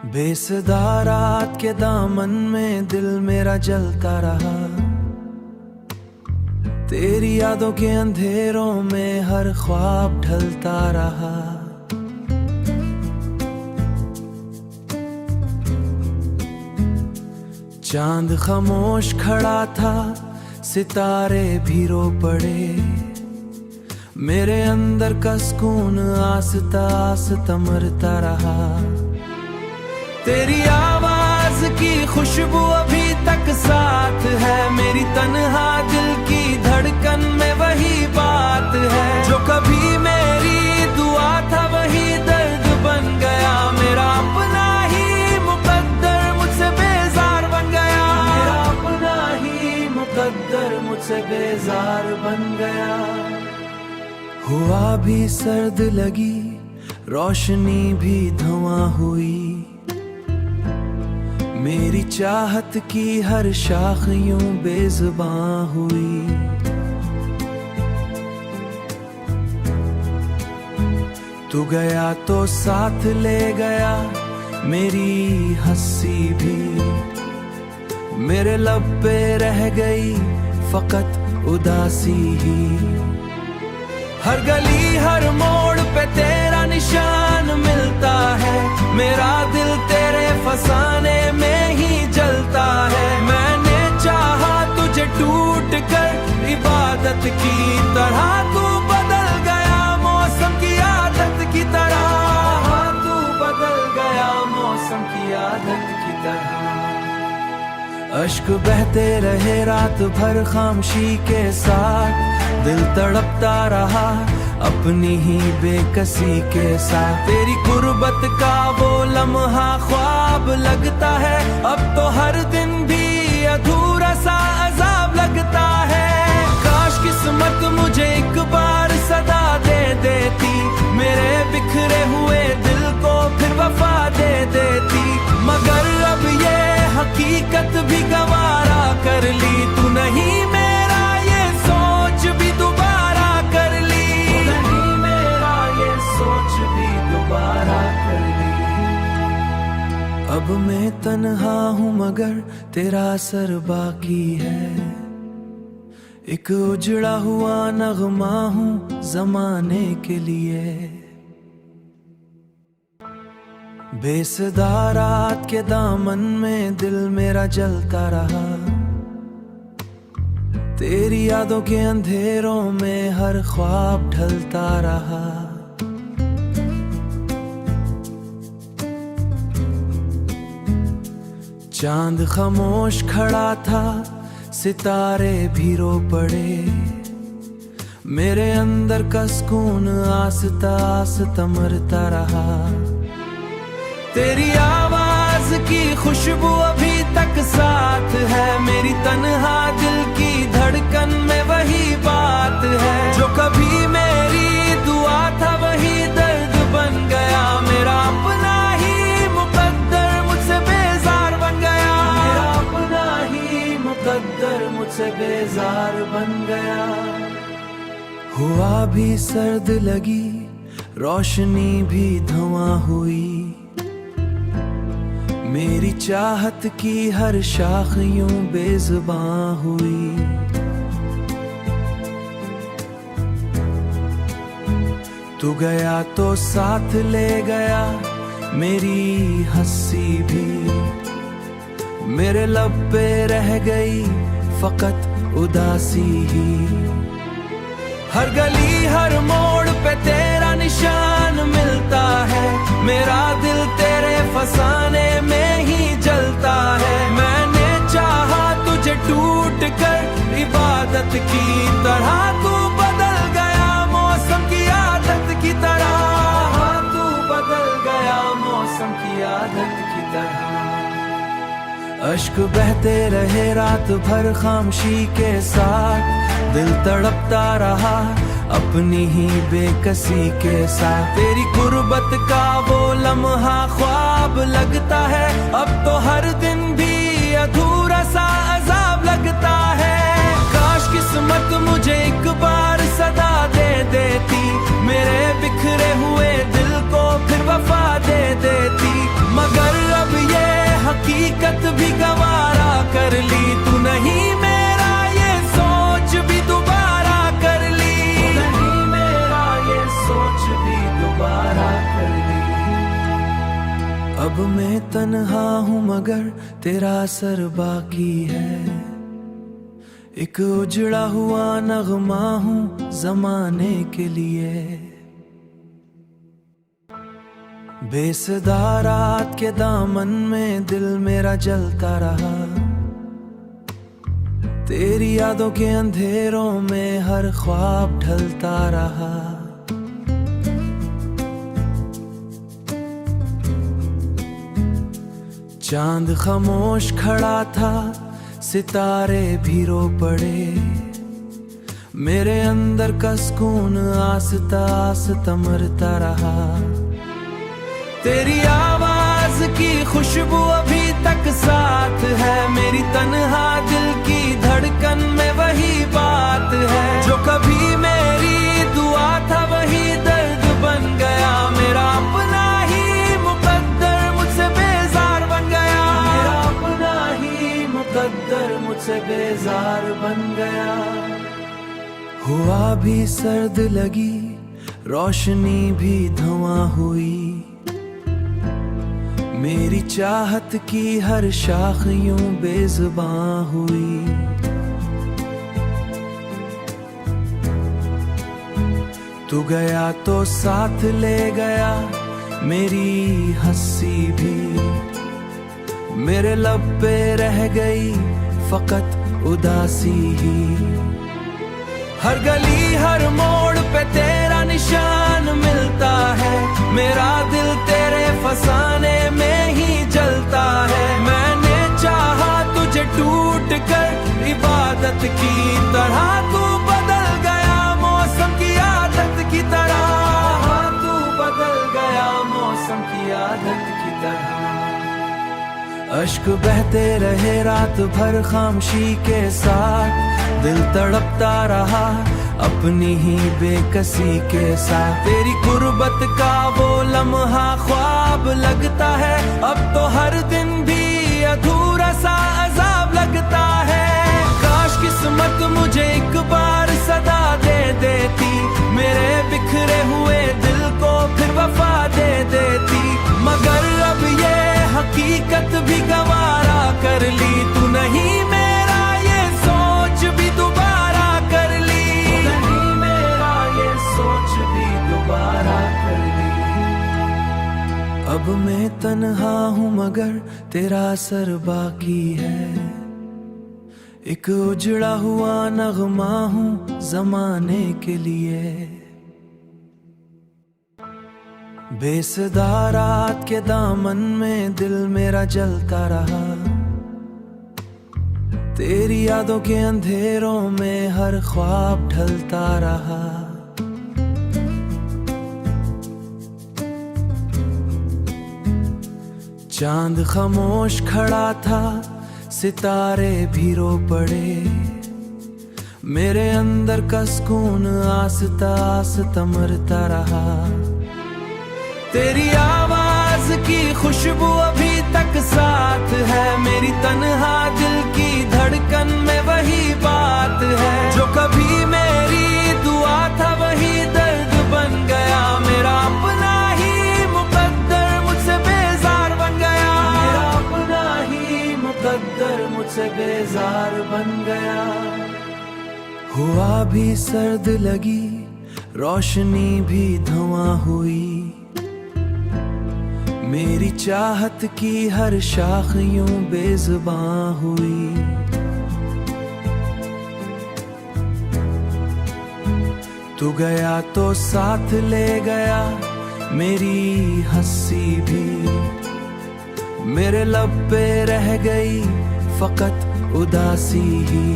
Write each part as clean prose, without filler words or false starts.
बेसदा रात के दामन में दिल मेरा जलता रहा। तेरी यादों के अंधेरों में हर ख्वाब ढलता रहा। चांद खामोश खड़ा था, सितारे भी रो पड़े। मेरे अंदर का सुकून आस्ता आस्ता मरता रहा। तेरी आवाज की खुशबू अभी तक साथ है। मेरी तन्हा दिल की धड़कन में वही बात है। जो कभी मेरी दुआ था वही दर्द बन गया। मेरा अपना ही मुकद्दर मुझसे बेजार बन गया। मेरा अपना ही मुकद्दर मुझसे बेजार बन गया। हुआ भी सर्द लगी, रोशनी भी धुआं हुई। मेरी चाहत की हर शाख यूं बेज़ुबां हुई। तू गया तो साथ ले गया मेरी हंसी भी। मेरे लब पे रह गई फकत उदासी ही। हर गली हर मोड़ पे तेरा निशान मिलता है। मेरा दिल तेरे फसाने में ही जलता है। मैंने चाहा तुझे टूट कर इबादत की तरह। तू बदल गया मौसम की आदत की तरह। तू बदल गया मौसम की आदत की तरह। अश्क बहते रहे रात भर खामोशी के साथ। दिल तड़पता रहा अपनी ही बेकसी के साथ। तेरी गुर्बत का वो लम्हा ख्वाब लगता है। अब तो हर दिन भी अधूरा सा अजाब लगता है। काश किस्मत मुझे एक बार सदा दे देती। मेरे बिखरे हुए दिल को फिर वफा दे देती। मगर अब ये हकीकत भी गवारा कर ली। तू नहीं मेरा ये सोच भी दोबारा कर ली। तू नहीं मेरा ये सोच भी दोबारा कर ली। अब मैं तन्हा हूँ मगर तेरा असर बाकी है। एक उजड़ा हुआ नगमा हूँ ज़माने के लिए। बेसदा रात के दामन में दिल मेरा जलता रहा। तेरी यादों के अंधेरों में हर ख्वाब ढलता रहा। चांद खामोश खड़ा था, सितारे भी रो पड़े। मेरे अंदर का सुकून आस्ता आस्ता मरता रहा। तेरी आवाज की खुशबू अभी तक साथ है। मेरी तन्हा दिल की धड़कन में वही बात है। जो कभी मेरी दुआ था वही दर्द बन गया। मेरा अपना ही मुकद्दर मुझसे बेजार बन गया। मेरा अपना ही मुकद्दर मुझसे बेजार बन गया। हुआ भी सर्द लगी, रोशनी भी धुआं हुई। मेरी चाहत की हर शाख यूं बेज़ुबां हुई। तू गया तो साथ ले गया मेरी हंसी भी। मेरे लब पे रह गई फकत उदासी ही। हर गली हर मोड़ पे तेरा निशान मिलता है। मेरा दिल तेरे फसाने में ही जलता है। मैंने चाहा तुझे टूट कर इबादत की तरह। तू बदल गया मौसम की आदत की तरह। तू बदल गया मौसम की आदत की तरह। अश्क बहते रहे रात भर खामोशी के साथ। दिल तड़पता रहा अपनी ही बेकसी के साथ। तेरी गुर्बत का वो लम्हा ख्वाब लगता है। अब तो हर दिन भी अधूरा सा अजाब लगता है। काश किस्मत मुझे एक बार सदा दे देती। मेरे बिखरे हुए दिल को फिर वफा दे देती। मगर अब मैं तन्हा हूँ मगर तेरा असर बाकी है। एक उजड़ा हुआ नगमा हूँ जमाने के लिए। बेसदा रात के दामन में दिल मेरा जलता रहा। तेरी यादों के अंधेरों में हर ख्वाब ढलता रहा। चांद खामोश खड़ा था, सितारे भी रो पड़े। मेरे अंदर का सुकून आस्ता आस्ता मरता रहा। तेरी आवाज की खुशबू अभी तक साथ है। मेरी तन्हा दिल की धड़कन में वही बात है। जो कभी मेरी दुआ था वही दर्द बन गया। मेरा अपना ही मुकद्दर मुझसे बेजार बन गया। मेरा अपना ही मुकद्दर मुझसे बेजार बन गया। हुआ भी सर्द लगी, रोशनी भी धुआं हुई। मेरी चाहत की हर शाख यूं बेज़ुबां हुई। तू गया तो साथ ले गया मेरी हंसी भी। मेरे लब पे रह गई फकत उदासी ही। हर गली हर मोड़ पे तेरा निशान मिलता है। मेरा दिल तेरे फसाने में ही जलता है। मैंने चाहा तुझे टूट कर इबादत की तरह। तू बदल गया मौसम की आदत की तरह। तू बदल गया मौसम की आदत की तरह। अश्क बहते रहे रात भर खामोशी के साथ। दिल तड़पता रहा अपनी ही बेकसी के साथ। तेरी गुर्बत का वो लम्हा ख्वाब लगता है। अब तो हर दिन भी अधूरा सा अजाब लगता है। काश किस्मत मुझे एक बार सदा दे देती। मेरे बिखरे हुए दिल को फिर वफा दे देती। मगर अब ये हकीकत भी गवारा कर ली। तू नहीं मेरा ये सोच भी दोबारा कर ली। तू नहीं मेरा ये सोच भी दोबारा कर ली। अब मैं तन्हा हूँ मगर तेरा असर बाकी है। एक उजड़ा हुआ नगमा हूँ जमाने के लिए। बेसदा रात के दामन में दिल मेरा जलता रहा। तेरी यादों के अंधेरों में हर ख्वाब ढलता रहा। चांद खामोश खड़ा था, सितारे भी रो पड़े। मेरे अंदर का सुकून आस्ता आस्ता मरता रहा। तेरी आवाज की खुशबू अभी तक साथ है। मेरी तन्हा दिल की धड़कन में वही बात है। जो कभी मेरी दुआ था वही दर्द बन गया। मेरा अपना ही मुकद्दर मुझसे बेजार बन गया। मेरा अपना ही मुकद्दर मुझसे बेजार बन गया। हुआ भी सर्द लगी, रोशनी भी धुआं हुई। मेरी चाहत की हर शाख यूं बेज़ुबां हुई। तू गया तो साथ ले गया मेरी हंसी भी। मेरे लब पे रह गई फकत उदासी ही।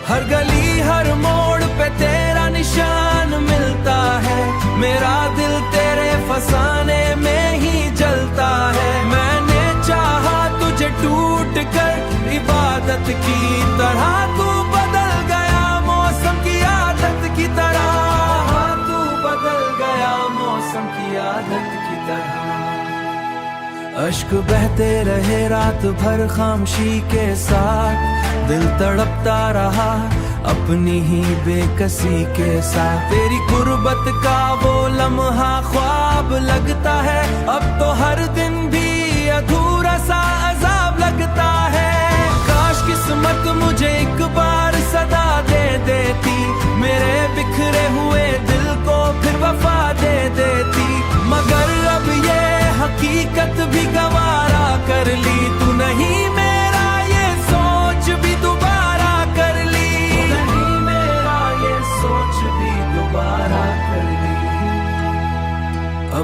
हर गली हर मोड़ पे तेरा निशान मिलता है। मेरा दिल तेरे फसाने में ही जलता है। मैंने चाहा तुझे टूट कर इबादत की तरह। तू बदल गया मौसम की आदत की तरह। तू बदल गया मौसम की आदत की तरह। अश्क बहते रहे रात भर खामोशी के साथ। दिल तड़पता रहा अपनी ही बेकसी के साथ। तेरी गुर्बत का वो लम्हा ख्वाब लगता है। अब तो हर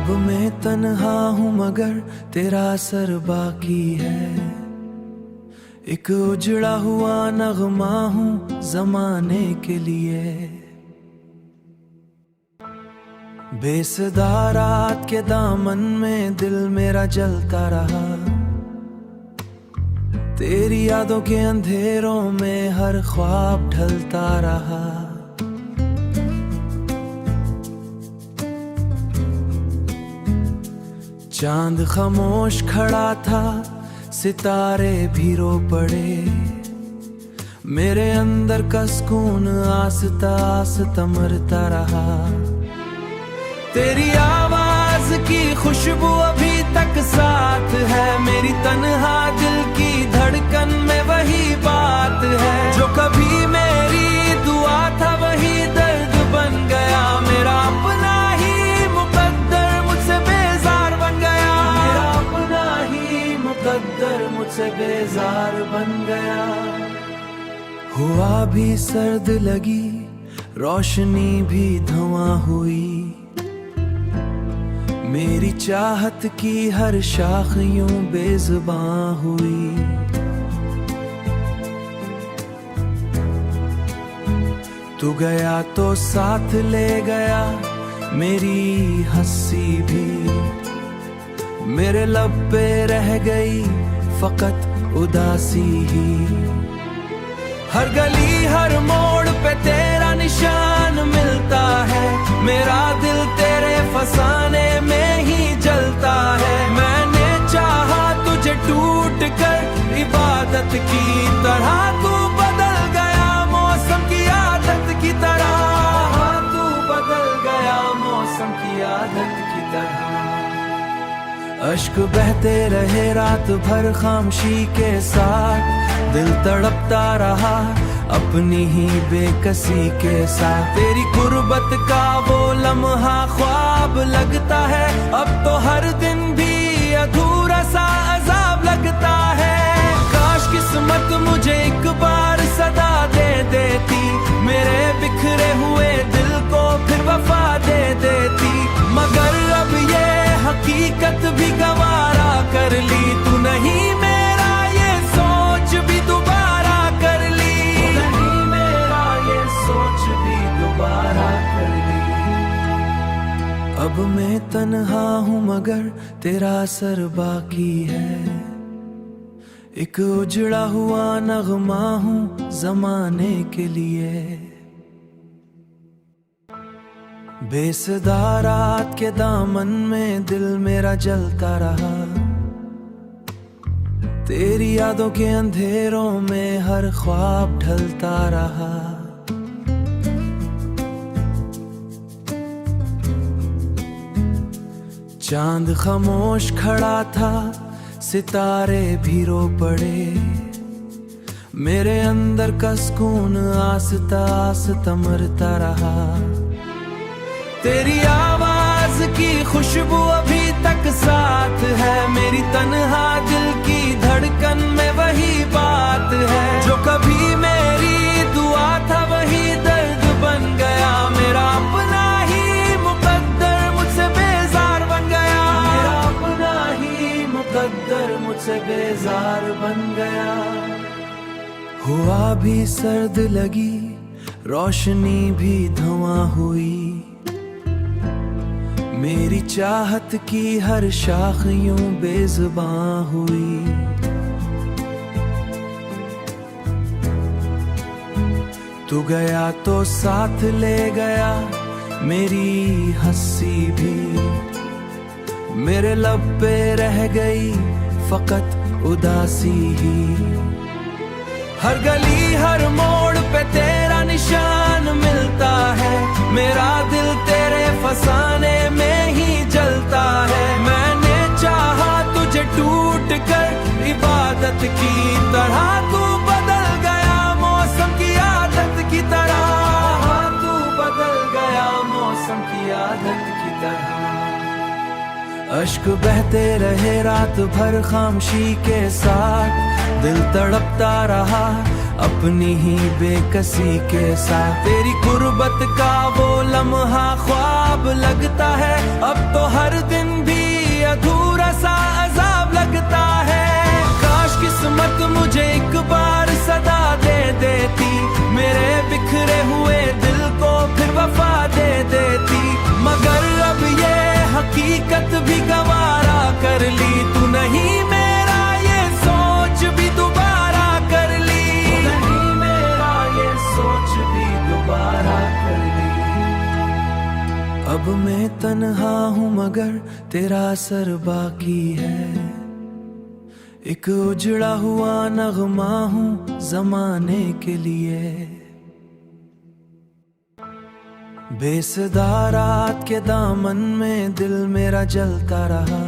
अब मैं तन्हा हूँ मगर तेरा असर बाकी है। एक उजड़ा हुआ नगमा हूँ जमाने के लिए। बेसदा रात के दामन में दिल मेरा जलता रहा। तेरी यादों के अंधेरों में हर ख्वाब ढलता रहा। चांद खामोश खड़ा था, सितारे भी रो पड़े। मेरे अंदर का सुकून आस्ता आस्ता मरता रहा। तेरी आवाज की खुशबू अभी तक साथ है। मेरी तन्हा दिल की धड़कन में वही बात है। जो कभी मेरी दुआ था वही दर्द बन गया। मेरा अपना ही मुकद्दर मुझसे बेजार बन गया। मेरा अपना ही मुकद्दर मुझसे बेजार बन गया। हुआ भी सर्द लगी, रोशनी भी धुआं हुई। मेरी चाहत की हर शाख यूं बेजुबां हुई। तू गया तो साथ ले गया मेरी हंसी भी। मेरे लब पे रह गई फकत उदासी ही। हर गली हर मोड़ पे तेरा निशान मिलता है। मेरा दिल तेरे फसाने में ही जलता है। मैंने चाहा तुझे टूट कर इबादत की तरह। तू बदल गया मौसम की आदत की तरह। तू बदल गया मौसम की आदत की तरह। अश्क बहते रहे रात भर खामोशी के साथ। दिल तड़पता रहा अपनी ही बेकसी के साथ। तेरी गुर्बत का वो लम्हा ख्वाब लगता है। अब तो हर दिन भी अधूरा सा अजाब लगता है। काश किस्मत मुझे एक बार सदा दे देती। मेरे बिखरे हुए दिल को फिर वफा दे देती। मगर अब ये हकीकत भी गवारा कर ली। तू नहीं मेरा ये सोच भी दोबारा कर ली। तू नहीं मेरा ये सोच भी दोबारा कर ली। अब मैं तन्हा हूँ मगर तेरा असर बाकी है। एक उजड़ा हुआ नगमा हूँ जमाने के लिए। बेसदा रात के दामन में दिल मेरा जलता रहा। तेरी यादों के अंधेरों में हर ख्वाब ढलता रहा। चांद खामोश खड़ा था, सितारे भी रो पड़े। मेरे अंदर का सुकून आस्ता आस्ता मरता रहा। तेरी आवाज की खुशबू अभी तक साथ है। मेरी तन्हा दिल की धड़कन में वही बात है। जो कभी मेरी दुआ था वही दर्द बन गया। मेरा अपना ही मुकद्दर मुझसे बेजार बन गया। मेरा अपना ही मुकद्दर मुझसे बेजार बन गया। हुआ भी सर्द लगी, रोशनी भी धुआं हुई। मेरी चाहत की हर शाख यूं बेजुबां हुई। तू गया तो साथ ले गया मेरी हंसी भी। मेरे लब पे रह गई फकत उदासी ही। हर गली हर मोड़ पे तेरा निशान मिलता है। मेरा दिल तेरे फसाने में ही जलता है। मैंने चाहा तुझे टूट कर इबादत की तरह। तू बदल गया मौसम की आदत की तरह। तू बदल गया मौसम की आदत की तरह। अश्क बहते रहे रात भर खामोशी के साथ। दिल तड़पता रहा अपनी ही बेकसी के साथ। तेरी गुर्बत का वो लम्हा ख्वाब लगता है, अब तो हर दिन भी अधूरा सा अजाब लगता है। काश किस्मत मुझे एक बार सदा दे देती, मेरे बिखरे हुए दिल को फिर वफा दे देती। मगर अब ये हकीकत भी गवारा कर ली, तू नहीं मेरा ये सोच भी दोबारा कर ली, तू नहीं मेरा ये सोच भी दोबारा कर ली। अब मैं तन्हा हूँ मगर तेरा असर बाकी है, एक उजड़ा हुआ नगमा हूँ जमाने के लिए। बेसदा रात के दामन में दिल मेरा जलता रहा,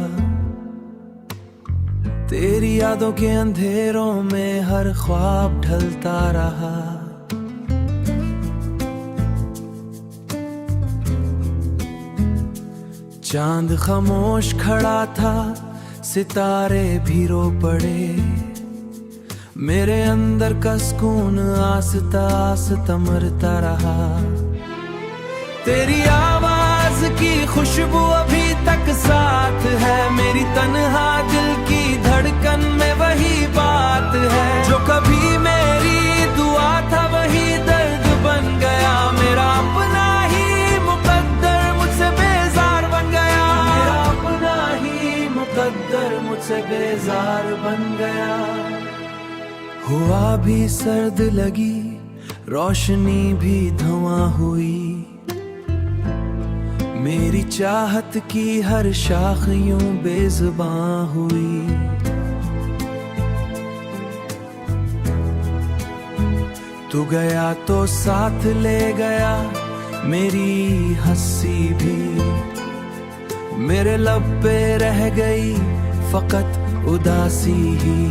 तेरी यादों के अंधेरों में हर ख्वाब ढलता रहा। चांद खामोश खड़ा था, सितारे भी रो पड़े, मेरे अंदर का सुकून आस्ता आस्ता मरता रहा। तेरी आवाज की खुशबू अभी तक साथ है, मेरी तन्हा दिल की धड़कन में वही बात है। जो कभी मेरी दुआ था वही दर्द बन गया, मेरा अपना ही मुकद्दर मुझसे बेजार बन गया, मेरा अपना ही मुकद्दर मुझसे बेजार बन गया। हुआ भी सर्द लगी, रोशनी भी धुआं हुई, मेरी चाहत की हर शाख यूं बेज़ुबां हुई। तू गया तो साथ ले गया मेरी हंसी भी, मेरे लब पे रह गई फकत उदासी ही।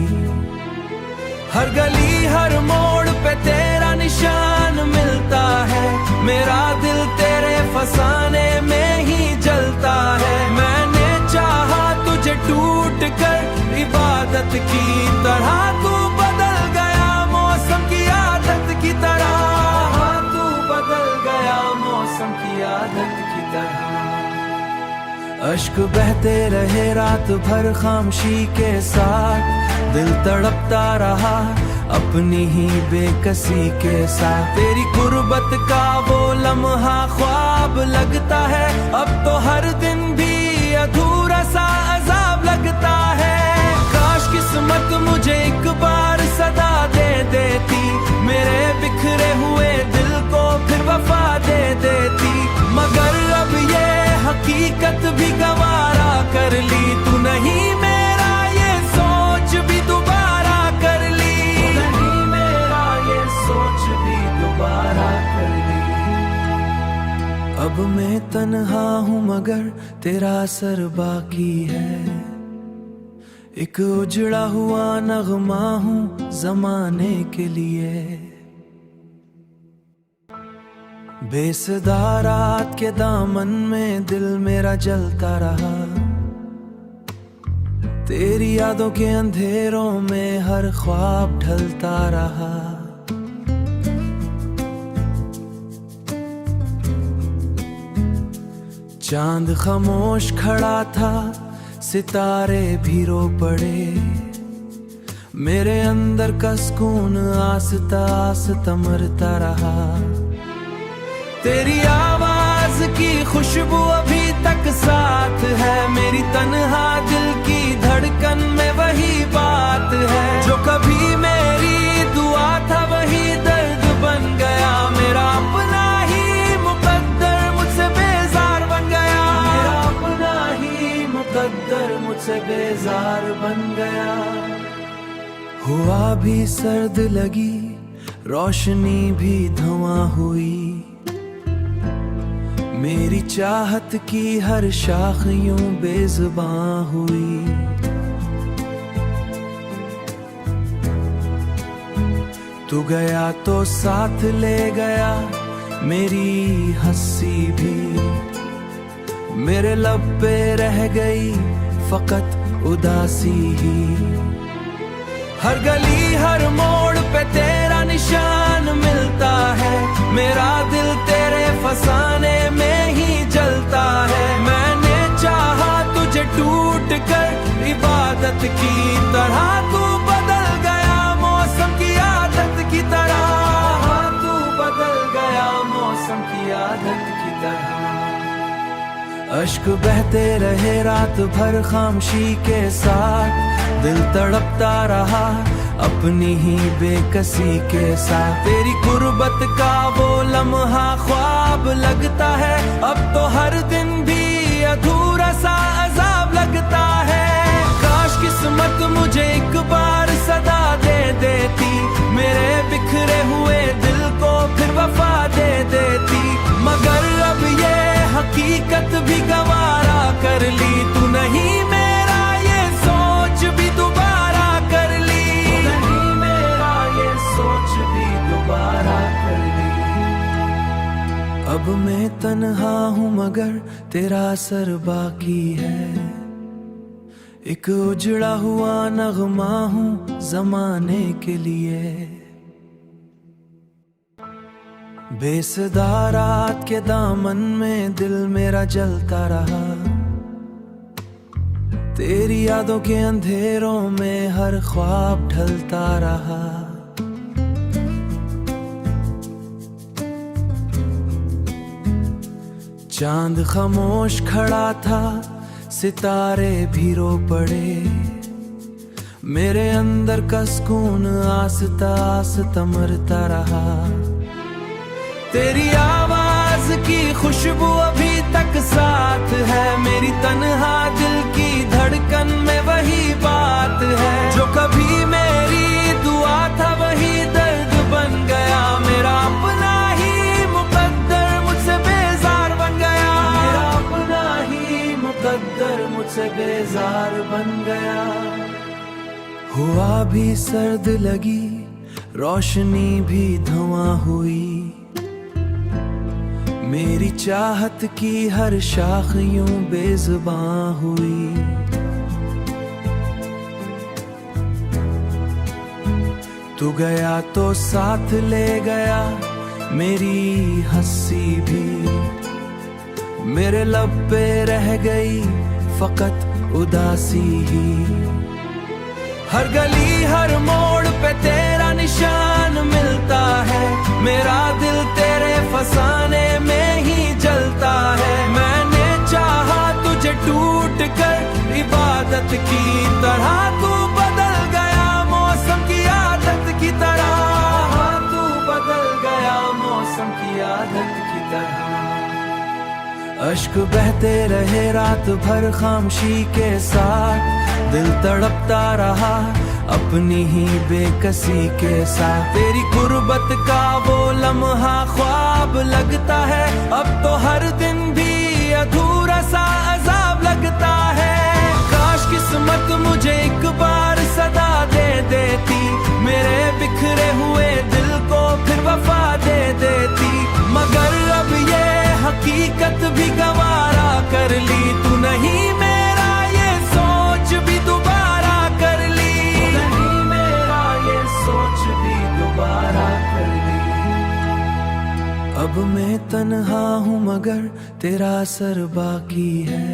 हर गली हर मोड़ पे तेरा निशान मिलता है, मेरा दिल तेरे फसाने में ही जलता है। मैंने चाहा तुझे टूट कर इबादत की तरह, तू बदल गया मौसम की आदत की तरह, तू बदल गया मौसम की आदत की तरह। अश्क बहते रहे रात भर खामोशी के साथ, दिल तड़पता रहा अपनी ही बेकसी के साथ। तेरी गुर्बत का वो लम्हा ख्वाब लगता है, अब तो हर दिन भी अधूरा सा अजाब लगता है। काश किस्मत मुझे एक बार सदा दे देती, मेरे बिखरे हुए दिल को फिर वफा दे देती। मगर अब ये हकीकत भी गवारा कर ली, तू नहीं मेरा ये सोच भी दोबारा कर ली, तू नहीं मेरा ये सोच भी दोबारा कर ली। अब मैं तन्हा हूँ मगर तेरा असर बाकी है, एक उजड़ा हुआ नगमा हूँ जमाने के लिए। बेसदा रात के दामन में दिल मेरा जलता रहा, तेरी यादों के अंधेरों में हर ख्वाब ढलता रहा। चांद खामोश खड़ा था, सितारे भी रो पड़े, मेरे अंदर का सुकून आस्ता आस्ता मरता रहा। तेरी आवाज की खुशबू अभी तक साथ है, मेरी तन्हा दिल की धड़कन में वही बात है। जो कभी मेरी दुआ था वही दर्द बन गया, मेरा अपना ही मुकद्दर मुझसे बेजार बन गया, मेरा अपना ही मुकद्दर मुझसे बेजार बन गया। हुआ भी सर्द लगी, रोशनी भी धुआं हुई, मेरी चाहत की हर शाख यूं बेज़ुबां हुई। तू गया तो साथ ले गया मेरी हंसी भी, मेरे लब पे रह गई फकत उदासी ही। हर गली हर मोड़ पे तेरा निशान मिलता है, मेरा दिल तेरे फसाने में ही जलता है। मैंने चाहा तुझे टूट कर इबादत की तरह, तू बदल गया मौसम की आदत की तरह, तू बदल गया मौसम की आदत की तरह। अश्क बहते रहे रात भर खामोशी के साथ, दिल तड़पता रहा अपनी ही बेकसी के साथ। तेरी गुर्बत का वो लम्हा ख्वाब लगता है, अब तो हर दिन भी अधूरा सा अजाब लगता है। काश किस्मत मुझे एक बार सदा दे देती, मेरे बिखरे हुए दिल को फिर वफा दे देती, मगर अब ये हकीकत भी गवारा कर ली। तू नहीं मेरा ये सोच भी दोबारा कर ली, तू नहीं मेरा ये सोच भी दोबारा कर ली। अब मैं तन्हा हूँ मगर तेरा असर बाकी है, एक उजड़ा हुआ नगमा हूँ जमाने के लिए। बेसदा रात के दामन में दिल मेरा जलता रहा, तेरी यादों के अंधेरों में हर ख्वाब ढलता रहा। चांद खामोश खड़ा था, सितारे भी रो पड़े, मेरे अंदर का सुकून आस्ता आस्ता मरता रहा। तेरी आवाज की खुशबू अभी तक साथ है, मेरी तन्हा दिल की धड़कन में वही बात है। जो कभी मेरी दुआ था वही दर्द बन गया, मेरा अपना ही मुकद्दर मुझसे बेजार बन गया, मेरा अपना ही मुकद्दर मुझसे बेजार बन गया। हुआ भी सर्द लगी, रोशनी भी धुआं हुई, मेरी चाहत की हर शाख यूं बेज़ुबां हुई। तू गया तो साथ ले गया मेरी हंसी भी, मेरे लब पे रह गई फकत उदासी ही। हर गली हर मोड़ पे तेरा निशान मिलता है, मेरा दिल तेरे फसाने में ही जलता है। मैंने चाहा तुझे टूट कर इबादत की तरह, तू बदल गया मौसम की आदत की तरह, तू बदल गया मौसम की आदत की तरह। अश्क बहते रहे रात भर खामोशी के साथ, दिल तड़पता रहा अपनी ही बेकसी के साथ। तेरी गुर्बत का वो लम्हा ख्वाब लगता है, अब तो हर दिन भी अधूरा सा अजाब लगता है। काश किस्मत मुझे एक बार सदा दे देती, मेरे बिखरे हुए दिल को फिर वफा दे देती, मगर अब ये हकीकत भी गवारा कर ली। तू नहीं मेरा ये सोच भी दोबारा कर ली, तू नहीं मेरा ये सोच भी दोबारा कर ली। अब मैं तन्हा हूँ मगर तेरा असर बाकी है,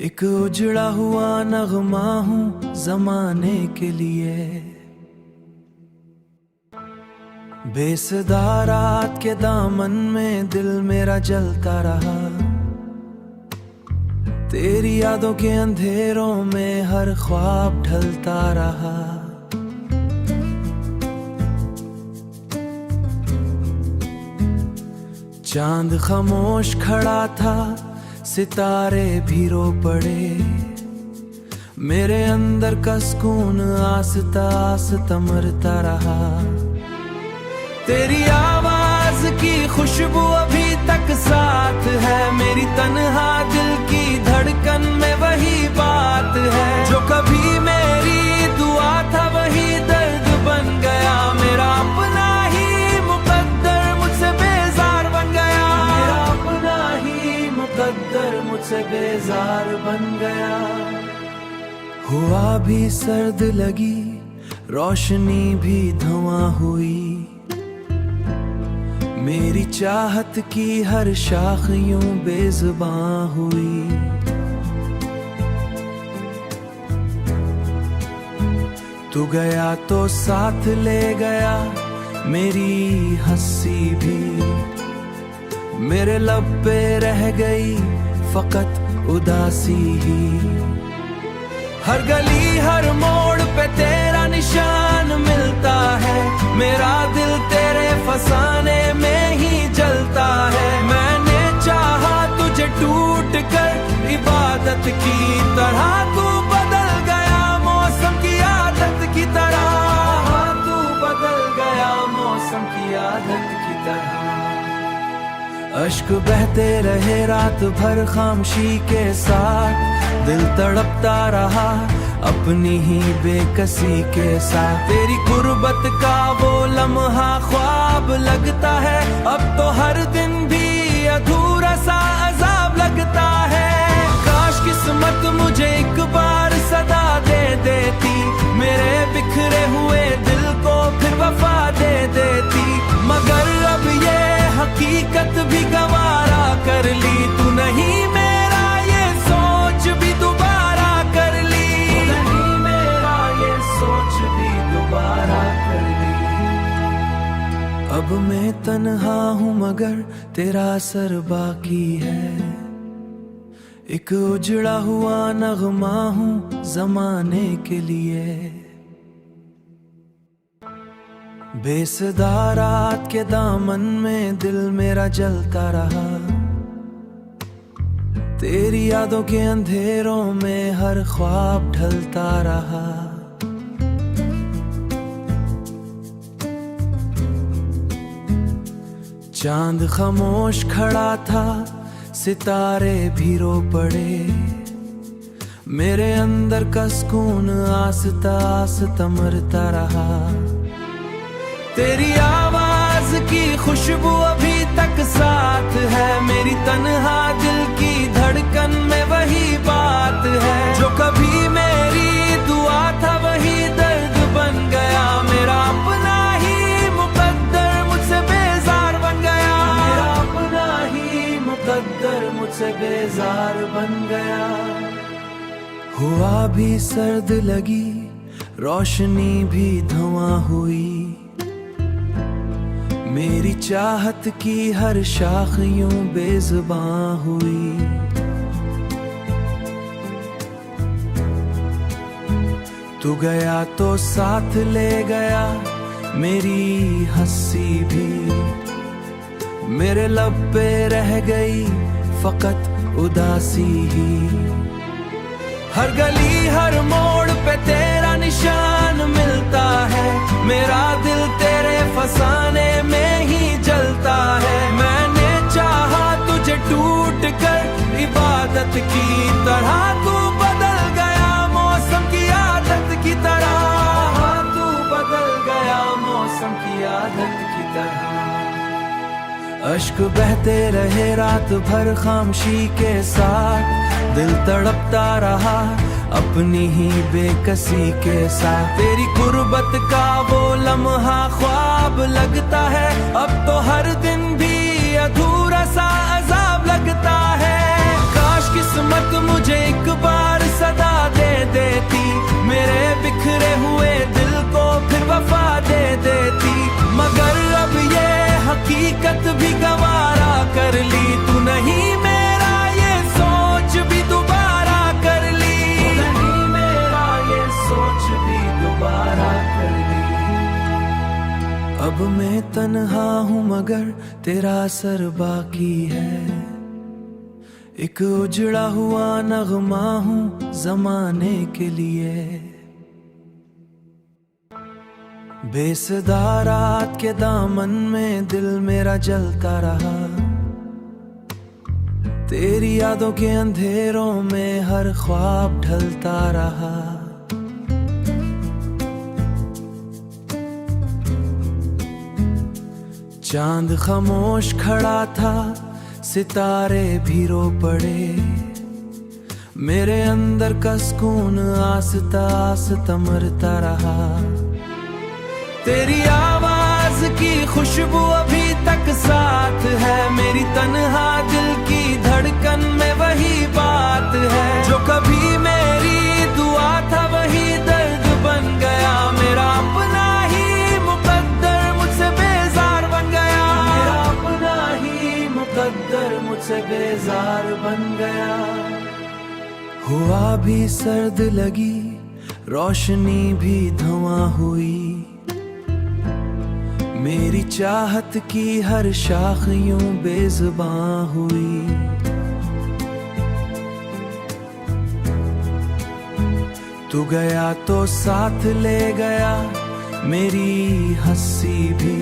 एक उजड़ा हुआ नगमा हूँ जमाने के लिए। बेसदा रात के दामन में दिल मेरा जलता रहा, तेरी यादों के अंधेरों में हर ख्वाब ढलता रहा। चांद खामोश खड़ा था, सितारे भी रो पड़े, मेरे अंदर का सुकून आस्ता आस्ता मरता रहा। तेरी आवाज की खुशबू अभी तक साथ है, मेरी तन्हा दिल की धड़कन में वही बात है। जो कभी मेरी दुआ था वही दर्द बन गया, मेरा अपना ही मुकद्दर मुझसे बेजार बन गया, मेरा अपना ही मुकद्दर मुझसे बेजार बन गया। हवा भी सर्द लगी, रोशनी भी धुआं हुई, मेरी चाहत की हर शाख यूं बेज़ुबां हुई। तू गया तो साथ ले गया मेरी हंसी भी, मेरे लब पे रह गई फकत उदासी ही। हर गली हर मोड़ पे तेरा निशान मिलता है, मेरा दिल तेरे फसाने में ही जलता है। मैंने चाहा तुझे टूट कर इबादत की तरह, तू बदल गया मौसम की आदत की तरह, तू बदल गया मौसम की आदत की तरह। अश्क बहते रहे रात भर खामोशी के साथ, दिल तड़पता रहा अपनी ही बेकसी के साथ। तेरी गुर्बत का वो लम्हा ख्वाब लगता है, अब तो हर दिन भी अधूरा सा अजाब लगता है। काश किस्मत मुझे एक बार सदा दे देती, मेरे बिखरे हुए दिल को फिर वफा दे देती, मगर अब ये हकीकत भी गवारा कर ली। तू नहीं मेरा ये सोच भी दोबारा कर ली, तू नहीं मेरा ये सोच भी दोबारा कर ली। अब मैं तन्हा हूँ मगर तेरा असर बाकी है, एक उजड़ा हुआ नगमा हूँ ज़माने के लिए। बेसदा रात के दामन में दिल मेरा जलता रहा, तेरी यादों के अंधेरों में हर ख्वाब ढलता रहा। चांद खामोश खड़ा था, सितारे भी रो पड़े, मेरे अंदर का सुकून आस्ता आस्ता मरता रहा। तेरी आवाज की खुशबू अभी तक साथ है, मेरी तन्हा दिल की धड़कन में वही बात है। जो कभी मेरी दुआ था वही दर्द बन गया, मेरा अपना ही मुकद्दर मुझसे बेजार बन गया, मेरा अपना ही मुकद्दर मुझसे बेजार बन गया। हुआ भी सर्द लगी, रोशनी भी धुआं हुई, मेरी चाहत की हर शाख यूं बेज़ुबां हुई। तू गया तो साथ ले गया मेरी हंसी भी, मेरे लब पे रह गई फकत उदासी ही। हर गली हर मोड़ पे तेरा निशान मिलता है, मेरा दिल तेरे फसाने में ही जलता है। मैंने चाहा तुझे टूट कर इबादत की तरह, तू बदल गया मौसम की आदत की तरह, तू बदल गया मौसम की आदत की तरह। अश्क बहते रहे रात भर खामोशी के साथ, दिल तड़पता रहा अपनी ही बेकसी के साथ। तेरी गुर्बत का वो लम्हा ख्वाब लगता है, अब तो हर दिन भी अधूरा सा अजाब लगता है। काश किस्मत मुझे एक बार सदा दे देती, मेरे बिखरे हुए दिल को फिर वफा दे देती, मगर अब ये हकीकत भी गवारा कर ली। तू नहीं मेरा ये सोच भी दोबारा कर ली, तू नहीं मेरा ये सोच भी दोबारा कर ली। अब मैं तन्हा हूँ मगर तेरा असर बाकी है, एक उजड़ा हुआ नगमा हूँ ज़माने के लिए। बेसदा रात के दामन में दिल मेरा जलता रहा, तेरी यादों के अंधेरों में हर ख्वाब ढलता रहा। चांद खामोश खड़ा था, सितारे भी रो पड़े, मेरे अंदर का सुकून आस्ता आस्ता मरता रहा। तेरी आवाज की खुशबू अभी तक साथ है, मेरी तन्हा दिल की धड़कन में वही बात है। जो कभी मेरी दुआ था वही दर्द बन गया, मेरा अपना ही मुकद्दर मुझसे बेजार बन गया। मेरा अपना ही मुकद्दर मुझसे बेजार बन गया। हुआ भी सर्द लगी, रोशनी भी धुआं हुई, मेरी चाहत की हर शाख यूं बेज़ुबां हुई। तू गया तो साथ ले गया मेरी हंसी भी,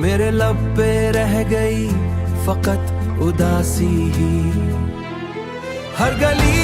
मेरे लब पे रह गई फकत उदासी ही। हर गली